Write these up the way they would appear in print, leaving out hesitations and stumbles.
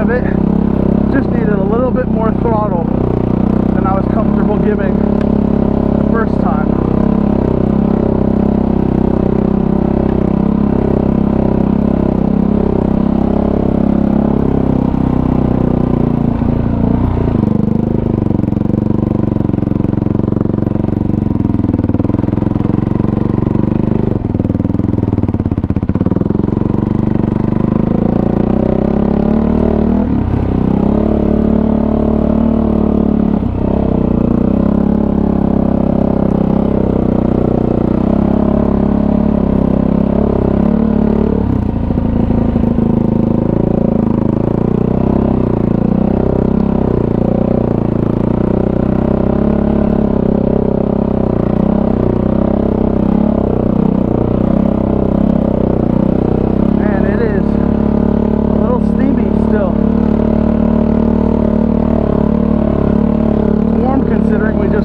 of it. Just needed a little bit more throttle than I was comfortable giving the first time.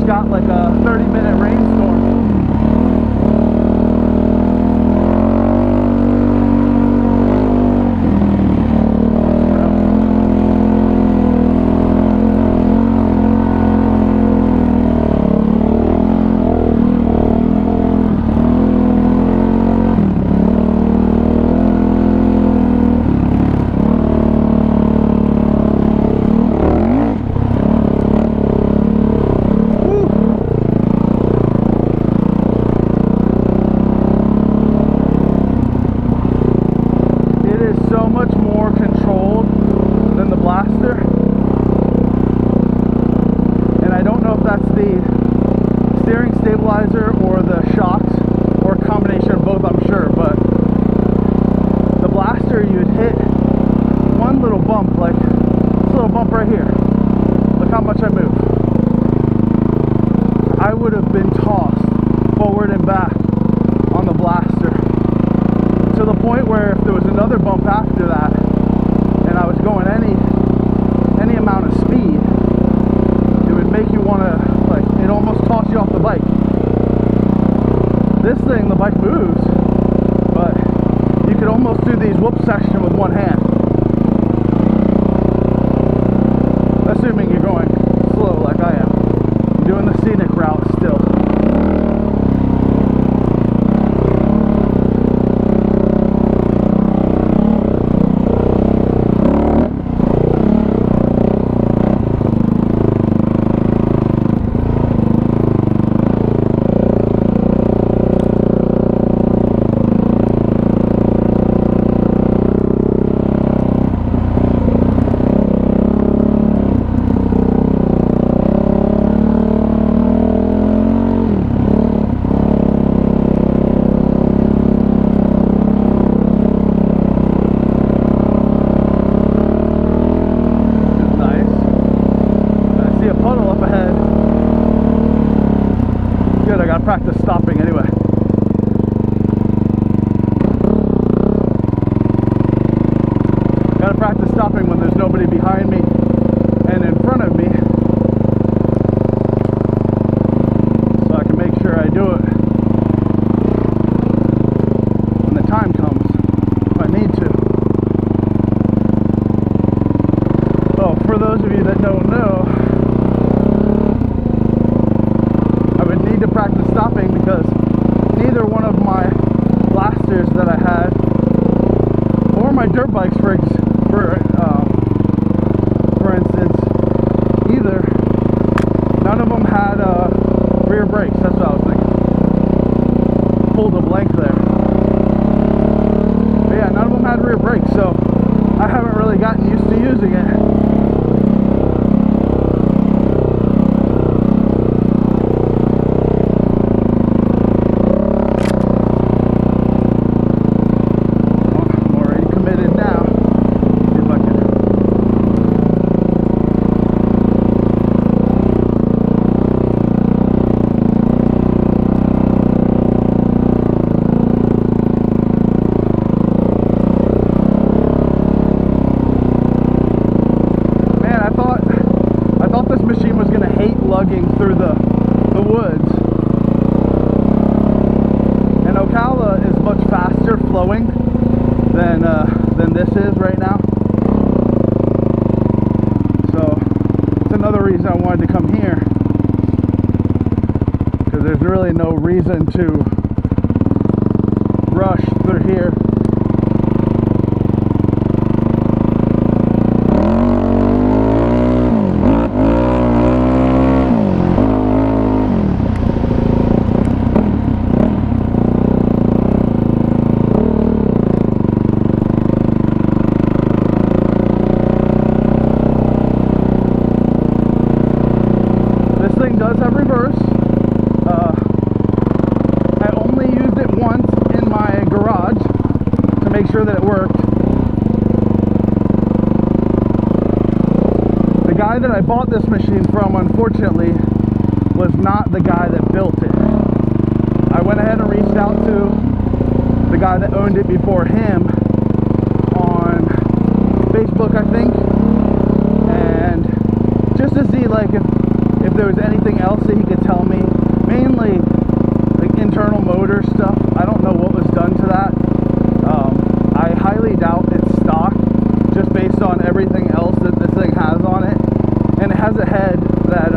Got like a 30-minute rainstorm. Stabilizer or the shocks, or a combination of both, I'm sure, but the blaster, you'd hit one little bump, like this little bump right here. Look how much I move. I would have been tossed forward and back on the blaster to the point where if there was another bump after that and I was going any amount of speed, it would make you want to, like, it almost toss you off the bike. This thing, the bike moves, but you could almost do these whoop section with one hand. Assuming you're going slow like I am. I'm doing the scenic route still. Practice stopping anyway. Gotta practice stopping when there's nobody behind me and in front of me, so I can make sure I do it when the time comes, if I need to. So for those of you that don't know, to practice stopping because neither one of my blasters that I had, or my dirt bikes for instance, either, none of them had rear brakes. That's what I was thinking. Pulled a blank there. But yeah, none of them had rear brakes, so I haven't really gotten used to using it. reason I wanted to come here, because there's really no reason to rush through here. Does have reverse. I only used it once in my garage to make sure that it worked. The guy that I bought this machine from, unfortunately, was not the guy that built it. I went ahead and reached out to the guy that owned it before him on Facebook, I think, and just to see like if there was anything else that he could tell me, mainly like internal motor stuff. I don't know what was done to that. I highly doubt it's stock, just based on everything else that this thing has on it. And it has a head that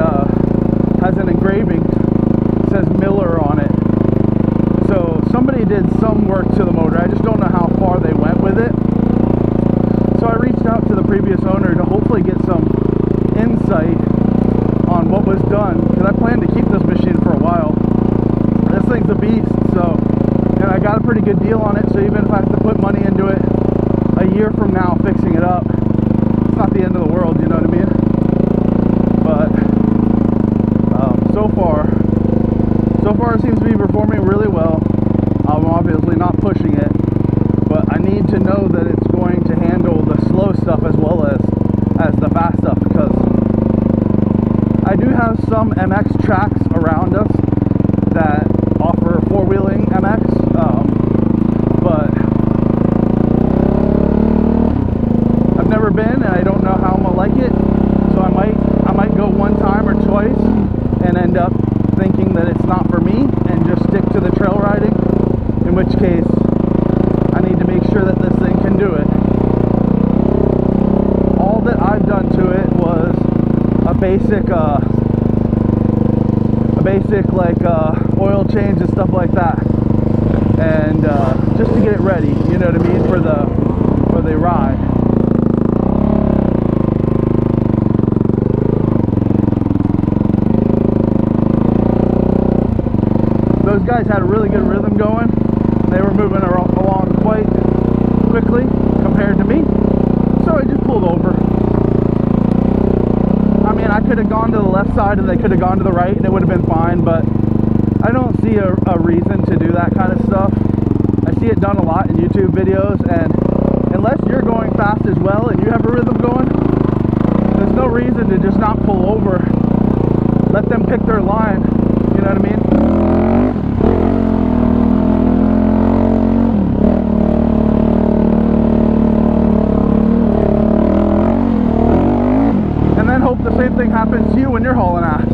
has an engraving, it says Miller on it. So somebody did some work to the motor. I just don't know how far they went with it. So I reached out to the previous owner to hopefully get some insight on what was done, because I plan to keep this machine for a while. This thing's a beast, so, and I got a pretty good deal on it, so even if I have to put money into it a year from now fixing it up, it's not the end of the world, you know what I mean? But so far it seems to be performing really well. I'm obviously not pushing it, but I need to know that it's going to handle the slow stuff as well as the fast stuff, because I do have some MX tracks around us that offer four-wheeling MX, but I've never been, and I don't know how I'm gonna like it. So I might go one time or twice and end up thinking that it's not for me and just stick to the trail riding, in which case I need to make sure that this thing can do it. All that I've done to it was a basic like oil change and stuff like that, and just to get it ready, you know what I mean, for the ride. Those guys had a really good rhythm going. They were moving along quite quickly compared to me, so I just pulled over. I mean, I could have gone to the left side and they could have gone to the right and it would have been fine, but I don't see a reason to do that kind of stuff. I see it done a lot in YouTube videos, and unless you're going fast as well and you have a rhythm going, there's no reason to just not pull over. Let them pick their line, you know what I mean? Hope the same thing happens to you when you're hauling ass.